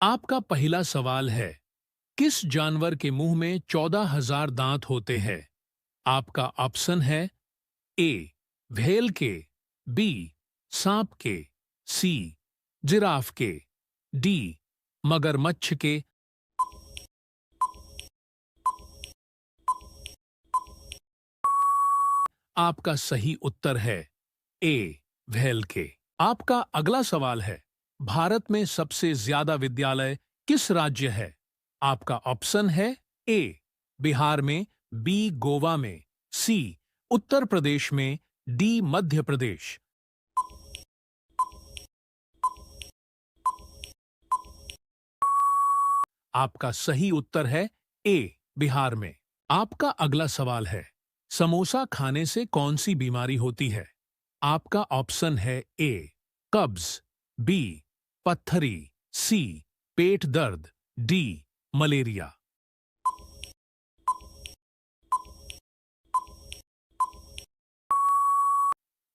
आपका पहला सवाल है, किस जानवर के मुंह में 14,000 दांत होते हैं? आपका ऑप्शन है ए भेल के, बी सांप के, सी जिराफ के, डी मगरमच्छ के। आपका सही उत्तर है ए भेल के। आपका अगला सवाल है, भारत में सबसे ज्यादा विद्यालय किस राज्य है? आपका ऑप्शन है ए बिहार में, बी गोवा में, सी उत्तर प्रदेश में, डी मध्य प्रदेश। आपका सही उत्तर है ए बिहार में। आपका अगला सवाल है, समोसा खाने से कौन सी बीमारी होती है? आपका ऑप्शन है ए कब्ज, बी पत्थरी, सी पेट दर्द, डी मलेरिया।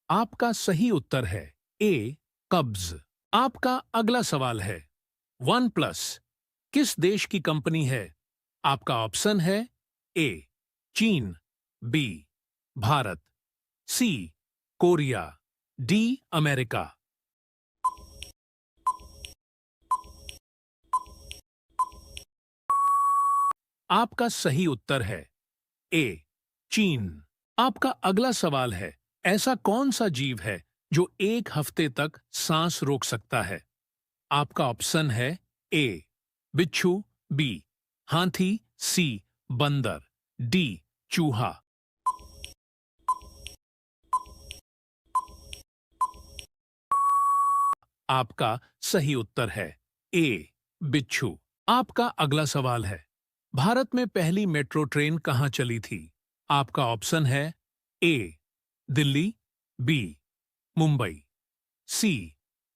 आपका सही उत्तर है ए कब्ज। आपका अगला सवाल है, वन प्लस किस देश की कंपनी है? आपका ऑप्शन है ए चीन, बी भारत, सी कोरिया, डी अमेरिका। आपका सही उत्तर है ए चीन। आपका अगला सवाल है, ऐसा कौन सा जीव है जो एक हफ्ते तक सांस रोक सकता है? आपका ऑप्शन है ए बिच्छू, बी हाथी, सी बंदर, डी चूहा। आपका सही उत्तर है ए बिच्छू। आपका अगला सवाल है, भारत में पहली मेट्रो ट्रेन कहां चली थी? आपका ऑप्शन है ए दिल्ली, बी मुंबई, सी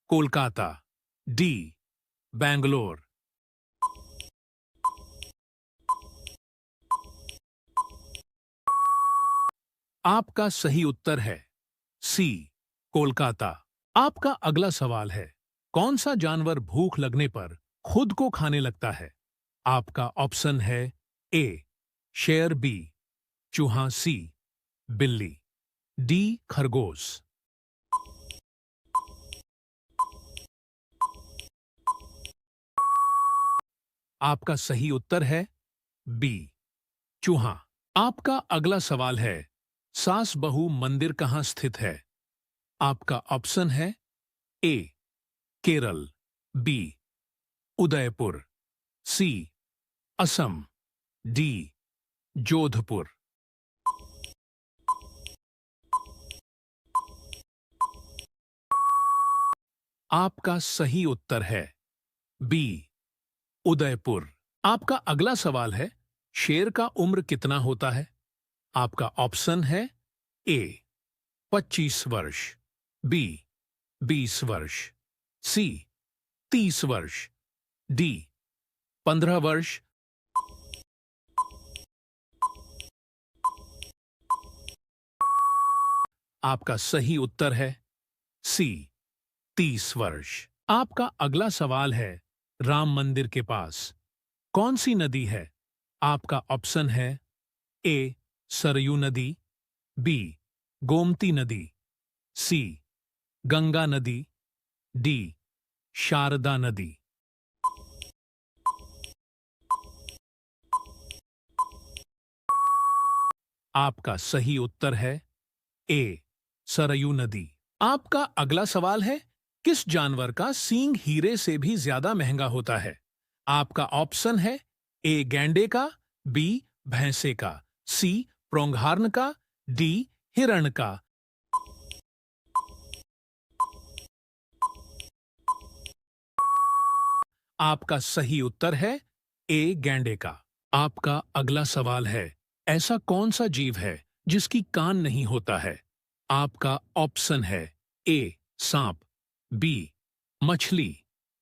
कोलकाता, डी बैंगलोर। आपका सही उत्तर है सी कोलकाता। आपका अगला सवाल है, कौन सा जानवर भूख लगने पर खुद को खाने लगता है? आपका ऑप्शन है ए शेर, बी चूहा, सी बिल्ली, डी खरगोश। आपका सही उत्तर है बी चूहा। आपका अगला सवाल है, सास बहू मंदिर कहां स्थित है? आपका ऑप्शन है ए केरल, बी उदयपुर, सी असम, डी जोधपुर। आपका सही उत्तर है बी उदयपुर। आपका अगला सवाल है, शेर का उम्र कितना होता है? आपका ऑप्शन है ए 25 वर्ष, बी 20 वर्ष, सी 30 वर्ष, डी 15 वर्ष। आपका सही उत्तर है सी 30 वर्ष। आपका अगला सवाल है, राम मंदिर के पास कौन सी नदी है? आपका ऑप्शन है ए सरयू नदी, बी गोमती नदी, सी गंगा नदी, डी शारदा नदी। आपका सही उत्तर है ए सरयू नदी। आपका अगला सवाल है, किस जानवर का सींग हीरे से भी ज्यादा महंगा होता है? आपका ऑप्शन है ए गैंडे का, बी भैंसे का, सी प्रोंगहार्न का, डी हिरण का। आपका सही उत्तर है ए गैंडे का। आपका अगला सवाल है, ऐसा कौन सा जीव है जिसकी कान नहीं होता है? आपका ऑप्शन है ए सांप, बी मछली,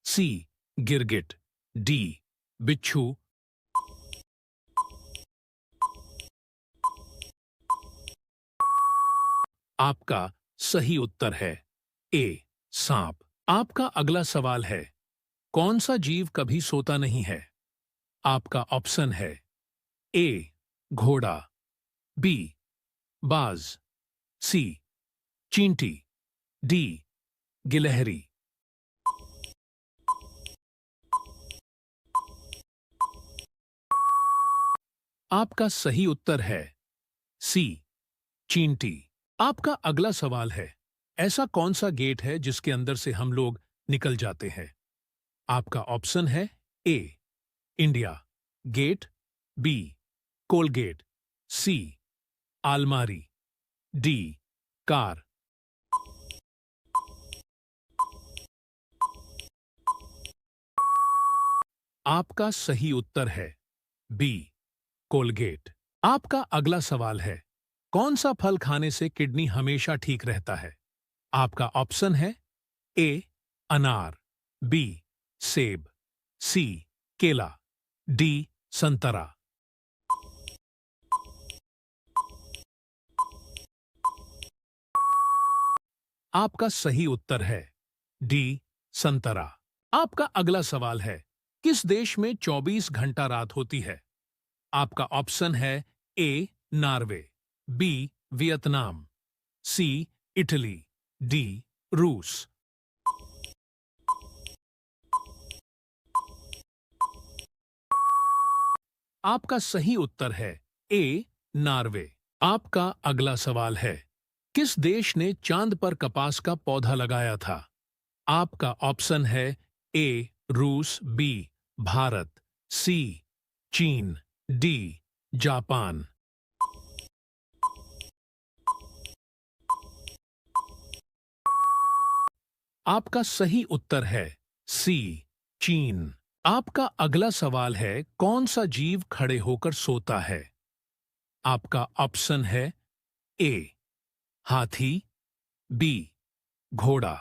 सी गिरगिट, डी बिच्छू। आपका सही उत्तर है ए सांप। आपका अगला सवाल है, कौन सा जीव कभी सोता नहीं है? आपका ऑप्शन है ए घोड़ा, बी बाज, सी चींटी, डी गिलहरी। आपका सही उत्तर है सी चींटी। आपका अगला सवाल है, ऐसा कौन सा गेट है जिसके अंदर से हम लोग निकल जाते हैं? आपका ऑप्शन है ए इंडिया गेट, बी कोलगेट, सी आलमारी, डी कार। आपका सही उत्तर है बी कोलगेट। आपका अगला सवाल है, कौन सा फल खाने से किडनी हमेशा ठीक रहता है? आपका ऑप्शन है ए अनार, बी सेब, सी केला, डी संतरा। आपका सही उत्तर है डी संतरा। आपका अगला सवाल है, किस देश में 24 घंटा रात होती है? आपका ऑप्शन है A Norway, B Vietnam, C Italy, D रूस। आपका सही उत्तर है ए नॉर्वे। आपका अगला सवाल है, किस देश ने चांद पर कपास का पौधा लगाया था? आपका ऑप्शन है ए रूस, बी भारत, सी चीन, डी जापान। आपका सही उत्तर है सी चीन। आपका अगला सवाल है, कौन सा जीव खड़े होकर सोता है? आपका ऑप्शन है ए हाथी, बी घोड़ा,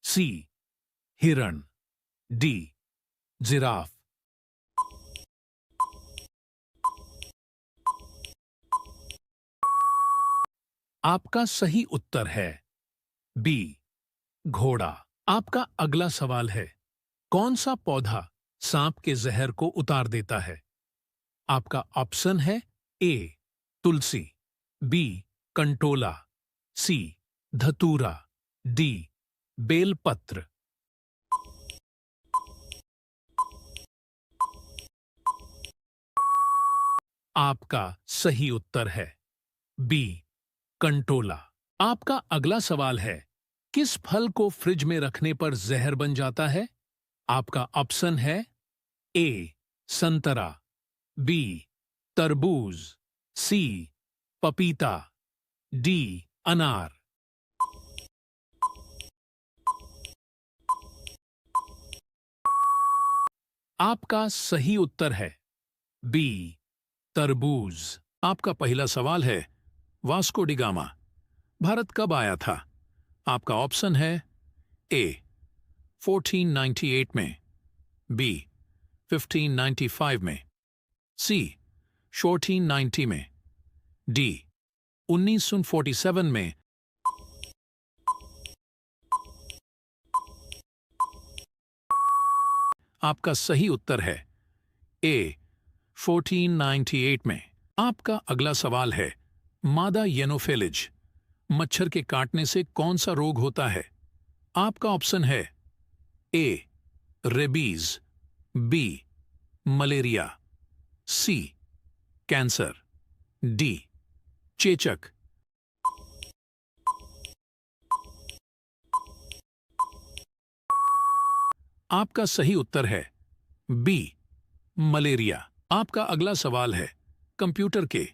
सी हिरण, डी जिराफ। आपका सही उत्तर है बी घोड़ा। आपका अगला सवाल है, कौन सा पौधा सांप के जहर को उतार देता है? आपका ऑप्शन है ए तुलसी, बी कंटोला, सी धतूरा, डी बेलपत्र। आपका सही उत्तर है बी कंटोला। आपका अगला सवाल है, किस फल को फ्रिज में रखने पर जहर बन जाता है? आपका ऑप्शन है ए संतरा, बी तरबूज, सी पपीता, डी अनार। आपका सही उत्तर है बी तरबूज। आपका पहला सवाल है, वास्को डी गामा भारत कब आया था? आपका ऑप्शन है ए 1498 में, बी 1595 में, सी 1490 में, डी 1947 में। आपका सही उत्तर है ए 1498 में। आपका अगला सवाल है, मादा येनोफेलिज मच्छर के काटने से कौन सा रोग होता है? आपका ऑप्शन है ए रेबीज, बी मलेरिया, सी कैंसर, डी चेचक। आपका सही उत्तर है बी मलेरिया। आपका अगला सवाल है, कंप्यूटर के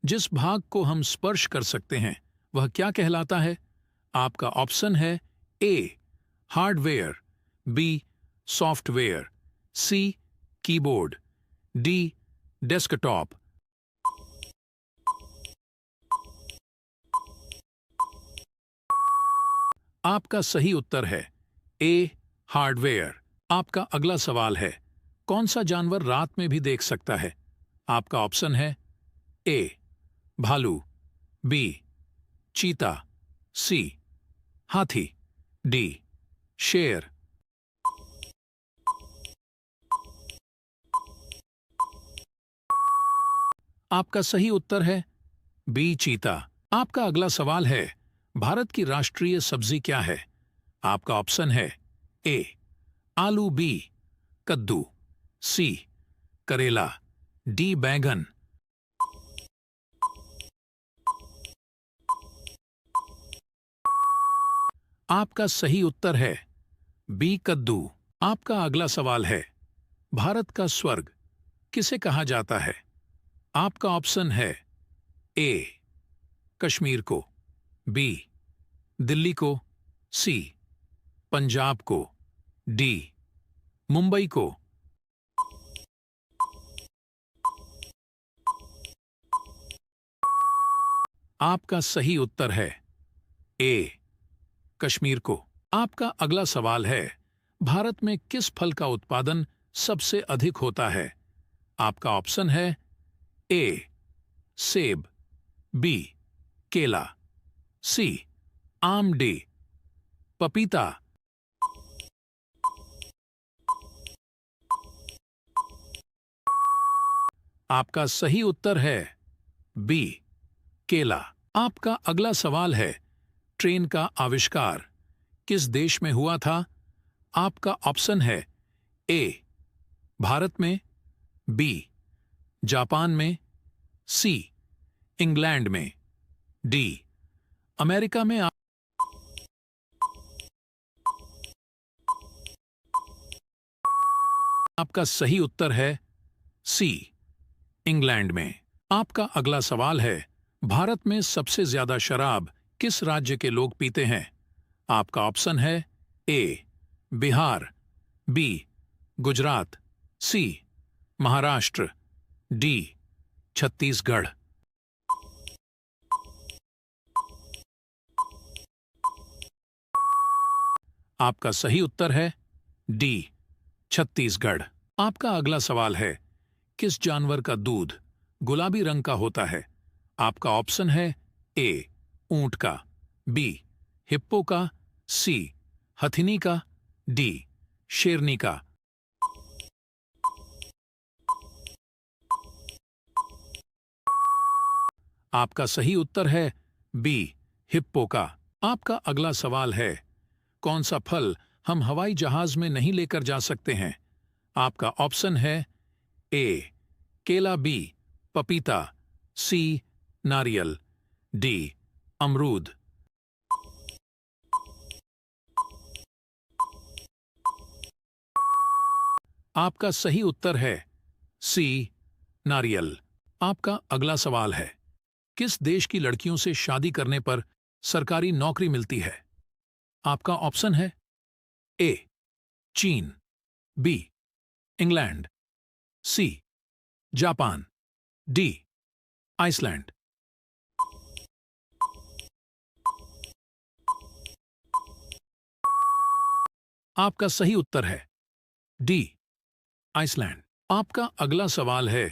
जिस भाग को हम स्पर्श कर सकते हैं वह क्या कहलाता है? आपका ऑप्शन है A hardware, B software, C keyboard, D desktop. आपका सही उत्तर है ए हार्डवेयर। आपका अगला सवाल है, कौन सा जानवर रात में भी देख सकता है? आपका ऑप्शन है ए भालू, बी चीता, सी हाथी, डी शेर। आपका सही उत्तर है बी चीता। आपका अगला सवाल है, भारत की राष्ट्रीय सब्जी क्या है? आपका ऑप्शन है ए आलू, बी कद्दू, सी करेला, डी बैंगन। आपका सही उत्तर है बी कद्दू। आपका अगला सवाल है, भारत का स्वर्ग किसे कहा जाता है? आपका ऑप्शन है ए कश्मीर को, बी दिल्ली को, सी पंजाब को, डी मुंबई को। आपका सही उत्तर है ए कश्मीर को। आपका अगला सवाल है, भारत में किस फल का उत्पादन सबसे अधिक होता है? आपका ऑप्शन है ए सेब, बी केला, सी आम, डी पपीता। आपका सही उत्तर है बी केला। आपका अगला सवाल है, ट्रेन का आविष्कार किस देश में हुआ था? आपका ऑप्शन है ए भारत में, बी जापान में, सी इंग्लैंड में, डी अमेरिका में। आपका सही उत्तर है सी इंग्लैंड में। आपका अगला सवाल है, भारत में सबसे ज्यादा शराब किस राज्य के लोग पीते हैं? आपका ऑप्शन है ए बिहार, बी गुजरात, सी महाराष्ट्र, डी छत्तीसगढ़। आपका सही उत्तर है डी छत्तीसगढ़। आपका अगला सवाल है, किस जानवर का दूध गुलाबी रंग का होता है? आपका ऑप्शन है ए ऊंट का, बी हिप्पो का, सी हथिनी का, डी शेरनी का। आपका सही उत्तर है बी हिप्पो का। आपका अगला सवाल है, कौन सा फल हम हवाई जहाज में नहीं लेकर जा सकते हैं? आपका ऑप्शन है ए केला, बी पपीता, सी नारियल, डी अमरूद। आपका सही उत्तर है सी नारियल। आपका अगला सवाल है, किस देश की लड़कियों से शादी करने पर सरकारी नौकरी मिलती है? आपका ऑप्शन है ए चीन, B England, C Japan, D Iceland. आपका सही उत्तर है डी आइसलैंड। आपका अगला सवाल है,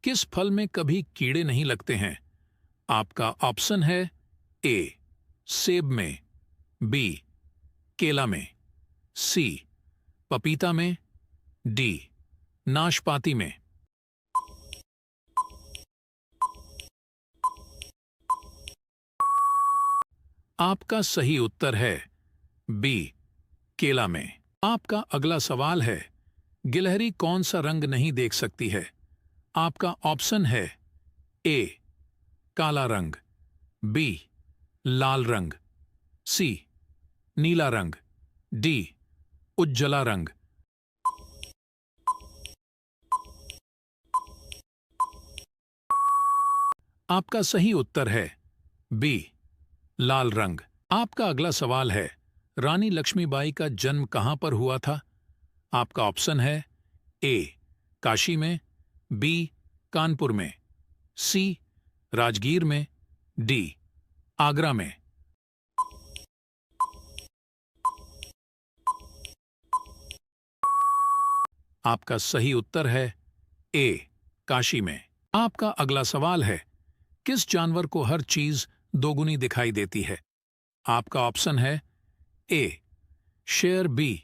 किस फल में कभी कीड़े नहीं लगते हैं? आपका ऑप्शन है ए सेब में, बी केला में, सी पपीता में, डी नाशपाती में। आपका सही उत्तर है बी केला में। आपका अगला सवाल है, गिलहरी कौन सा रंग नहीं देख सकती है? आपका ऑप्शन है ए काला रंग, बी लाल रंग, सी नीला रंग, डी उज्ज्वला रंग। आपका सही उत्तर है बी लाल रंग। आपका अगला सवाल है, रानी लक्ष्मीबाई का जन्म कहां पर हुआ था? आपका ऑप्शन है ए काशी में, बी कानपुर में, सी राजगीर में, डी आगरा में। आपका सही उत्तर है ए काशी में। आपका अगला सवाल है, किस जानवर को हर चीज दोगुनी दिखाई देती है? आपका ऑप्शन है ए शेर, बी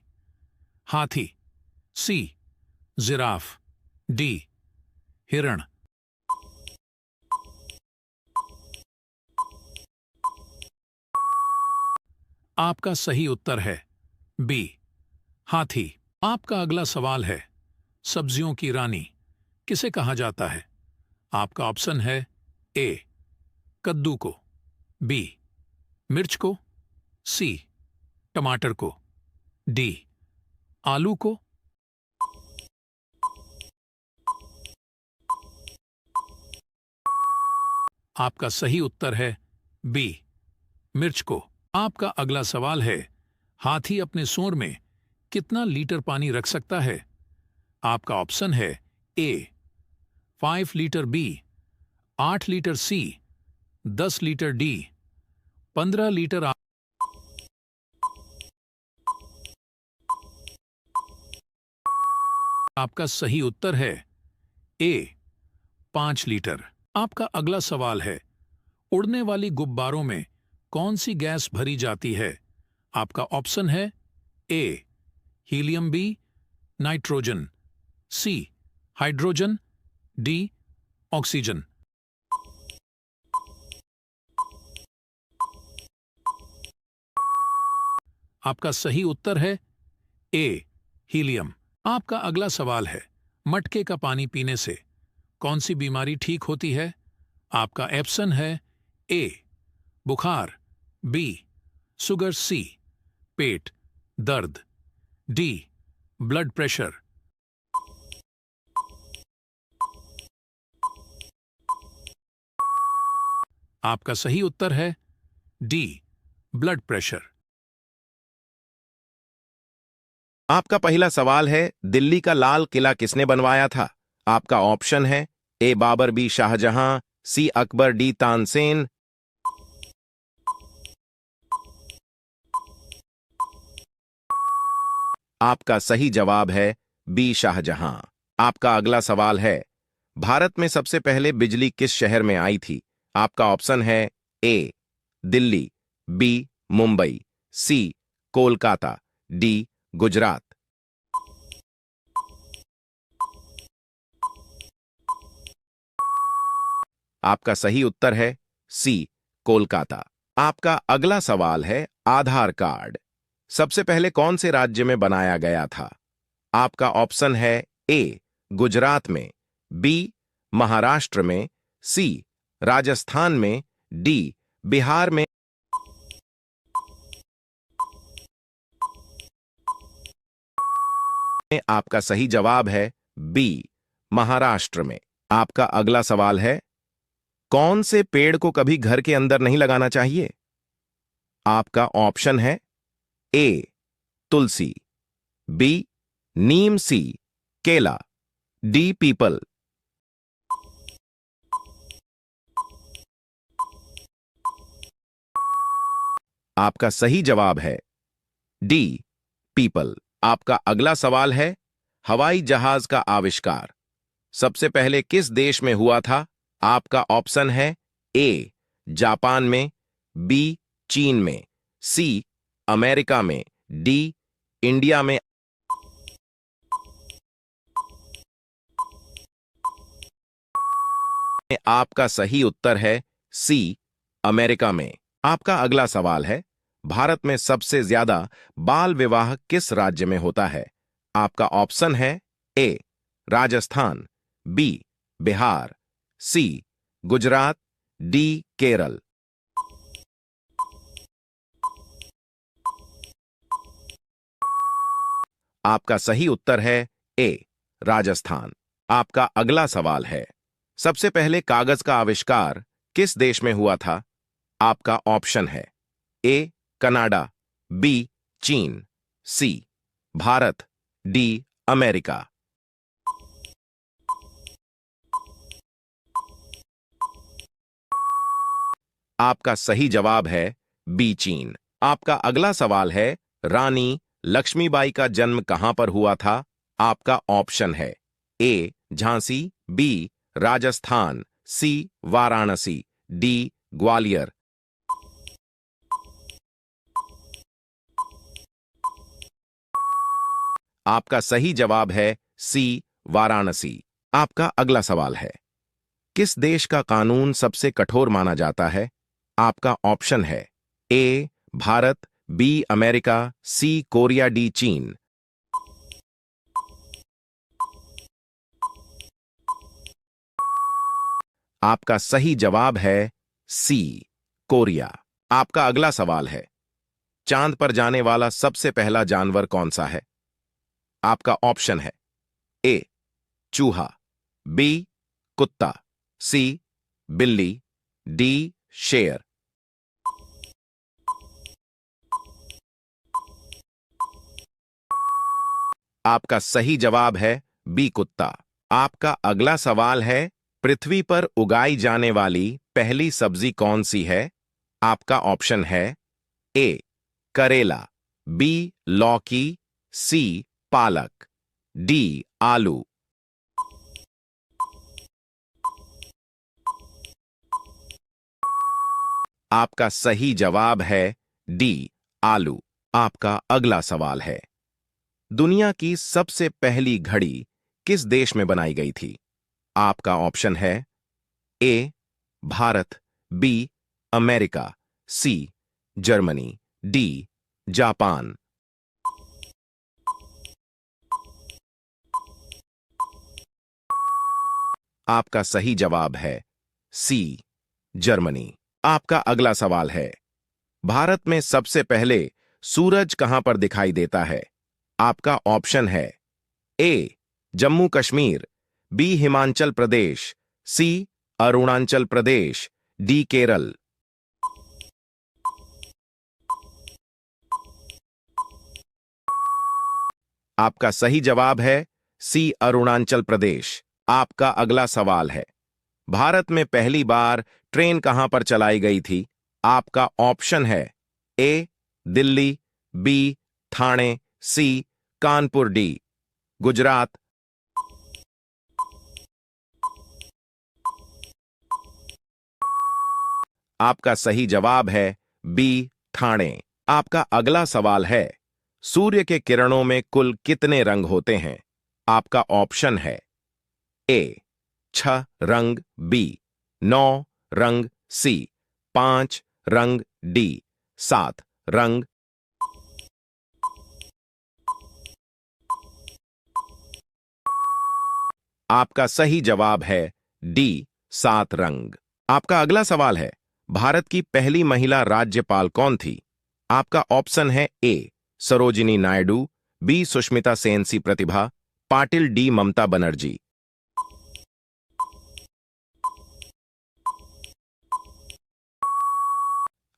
हाथी, सी जिराफ, डी हिरण। आपका सही उत्तर है बी हाथी। आपका अगला सवाल है, सब्जियों की रानी किसे कहा जाता है? आपका ऑप्शन है ए कद्दू को, बी मिर्च को, सी टमाटर को, डी आलू को। आपका सही उत्तर है बी मिर्च को। आपका अगला सवाल है, हाथी अपने सूंड में कितना लीटर पानी रख सकता है? आपका ऑप्शन है ए 5 लीटर, बी 8 लीटर, सी 10 लीटर, डी 15 लीटर। आपका सही उत्तर है ए 5 लीटर। आपका अगला सवाल है, उड़ने वाली गुब्बारों में कौन सी गैस भरी जाती है? आपका ऑप्शन है ए helium, B nitrogen, C hydrogen, D oxygen. आपका सही उत्तर है ए हीलियम। आपका अगला सवाल है, मटके का पानी पीने से कौन सी बीमारी ठीक होती है? आपका ऑप्शन है ए बुखार, बी शुगर, सी पेट दर्द, डी ब्लड प्रेशर। आपका सही उत्तर है डी ब्लड प्रेशर। आपका पहला सवाल है, दिल्ली का लाल किला किसने बनवाया था? आपका ऑप्शन है ए बाबर, बी शाहजहां, सी अकबर, डी तानसेन। आपका सही जवाब है बी शाहजहां। आपका अगला सवाल है, भारत में सबसे पहले बिजली किस शहर में आई थी? आपका ऑप्शन है ए दिल्ली, बी मुंबई, सी कोलकाता, डी गुजरात। आपका सही उत्तर है सी कोलकाता। आपका अगला सवाल है, आधार कार्ड सबसे पहले कौन से राज्य में बनाया गया था? आपका ऑप्शन है ए गुजरात में, बी महाराष्ट्र में, सी राजस्थान में, डी बिहार में। आपका सही जवाब है बी महाराष्ट्र में। आपका अगला सवाल है, कौन से पेड़ को कभी घर के अंदर नहीं लगाना चाहिए? आपका ऑप्शन है ए तुलसी, बी नीम, सी केला, डी पीपल। आपका सही जवाब है डी पीपल। आपका अगला सवाल है, हवाई जहाज का आविष्कार सबसे पहले किस देश में हुआ था? आपका ऑप्शन है ए जापान में, बी चीन में, सी अमेरिका में, डी इंडिया में। आपका सही उत्तर है सी अमेरिका में। आपका अगला सवाल है, भारत में सबसे ज्यादा बाल विवाह किस राज्य में होता है? आपका ऑप्शन है ए राजस्थान, बी बिहार, सी गुजरात, डी केरल। आपका सही उत्तर है ए राजस्थान। आपका अगला सवाल है, सबसे पहले कागज का आविष्कार किस देश में हुआ था? आपका ऑप्शन है ए कनाडा, बी चीन, सी भारत, डी अमेरिका। आपका सही जवाब है बी चीन। आपका अगला सवाल है, रानी लक्ष्मीबाई का जन्म कहां पर हुआ था? आपका ऑप्शन है ए झांसी, बी राजस्थान, सी वाराणसी, डी ग्वालियर। आपका सही जवाब है सी वाराणसी। आपका अगला सवाल है, किस देश का कानून सबसे कठोर माना जाता है? आपका ऑप्शन है A Bharat, B America, C Korea, D चीन। आपका सही जवाब है सी कोरिया। आपका अगला सवाल है, चांद पर जाने वाला सबसे पहला जानवर कौन सा है? आपका ऑप्शन है ए चूहा, बी कुत्ता, सी बिल्ली, डी शेर। आपका सही जवाब है बी कुत्ता। आपका अगला सवाल है, पृथ्वी पर उगाई जाने वाली पहली सब्जी कौन सी है? आपका ऑप्शन है ए करेला, बी लौकी, सी पालक, डी आलू। आपका सही जवाब है डी आलू। आपका अगला सवाल है, दुनिया की सबसे पहली घड़ी किस देश में बनाई गई थी? आपका ऑप्शन है A Bharat, B America, C Germany, D Japan. आपका सही जवाब है सी जर्मनी। आपका अगला सवाल है, भारत में सबसे पहले सूरज कहां पर दिखाई देता है? आपका ऑप्शन है ए जम्मू कश्मीर, बी हिमाचल प्रदेश, सी अरुणाचल प्रदेश, डी केरल। आपका सही जवाब है सी अरुणाचल प्रदेश। आपका अगला सवाल है, भारत में पहली बार ट्रेन कहां पर चलाई गई थी? आपका ऑप्शन है ए दिल्ली, बी ठाणे, सी कानपुर, डी गुजरात। आपका सही जवाब है बी ठाणे। आपका अगला सवाल है, सूर्य के किरणों में कुल कितने रंग होते हैं? आपका ऑप्शन है ए 6 रंग, बी 9 रंग, सी 5 रंग, डी 7 रंग। आपका सही जवाब है डी 7 रंग। आपका अगला सवाल है, भारत की पहली महिला राज्यपाल कौन थी? आपका ऑप्शन है ए सरोजिनी नायडू, बी सुष्मिता सेन, सी प्रतिभा पाटिल, डी ममता बनर्जी।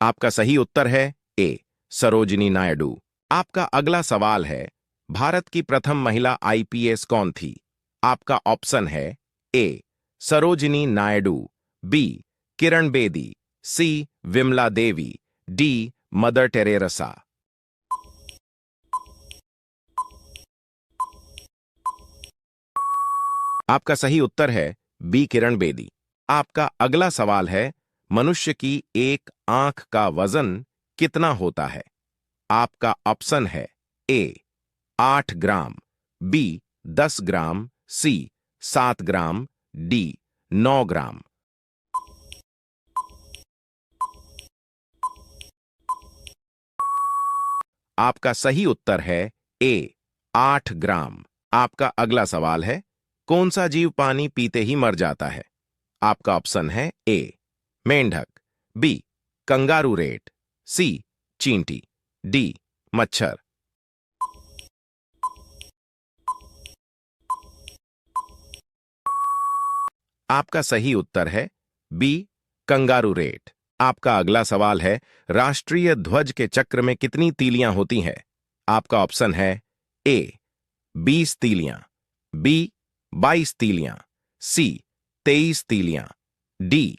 आपका सही उत्तर है ए सरोजिनी नायडू। आपका अगला सवाल है, भारत की प्रथम महिला आईपीएस कौन थी? आपका ऑप्शन है ए सरोजिनी नायडू, बी किरण बेदी, सी Vimla Devi, D mother Teresa. आपका सही उत्तर है बी किरण बेदी। आपका अगला सवाल है, मनुष्य की एक आंख का वजन कितना होता है? आपका ऑप्शन है ए 8 ग्राम, बी 10 ग्राम, सी 7 ग्राम, डी 9 ग्राम। आपका सही उत्तर है ए 8 ग्राम। आपका अगला सवाल है, कौन सा जीव पानी पीते ही मर जाता है? आपका ऑप्शन है ए मेंढक, बी कंगारू रेट, सी चींटी, डी मच्छर। आपका सही उत्तर है बी कंगारू रेट। आपका अगला सवाल है, राष्ट्रीय ध्वज के चक्र में कितनी तीलियां होती हैं? आपका ऑप्शन है ए 20 तीलियां, बी 22 तीलियां, सी 23 तीलियां, डी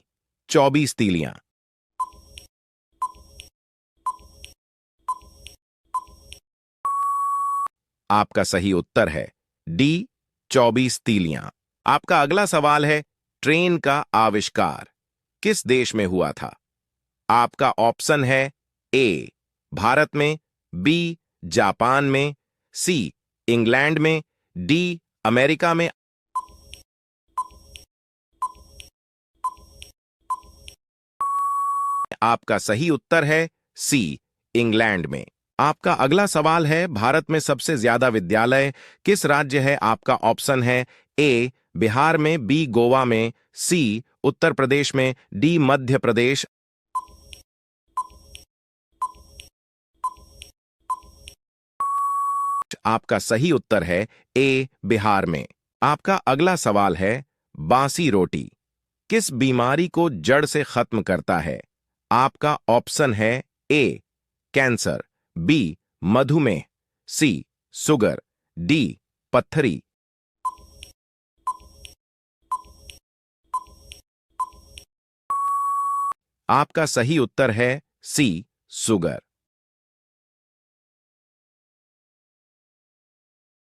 24 तीलियां। आपका सही उत्तर है डी 24 तीलियां। आपका अगला सवाल है, ट्रेन का आविष्कार किस देश में हुआ था? आपका ऑप्शन है ए भारत में, बी जापान में, सी इंग्लैंड में, डी अमेरिका में। आपका सही उत्तर है सी इंग्लैंड में। आपका अगला सवाल है, भारत में सबसे ज्यादा विद्यालय किस राज्य है? आपका ऑप्शन है ए बिहार में, बी गोवा में, सी उत्तर प्रदेश में, डी मध्य प्रदेश। आपका सही उत्तर है ए बिहार में। आपका अगला सवाल है, बांसी रोटी किस बीमारी को जड़ से खत्म करता है? आपका ऑप्शन है ए कैंसर, बी मधुमेह, सी शुगर, डी पत्थरी। आपका सही उत्तर है सी शुगर।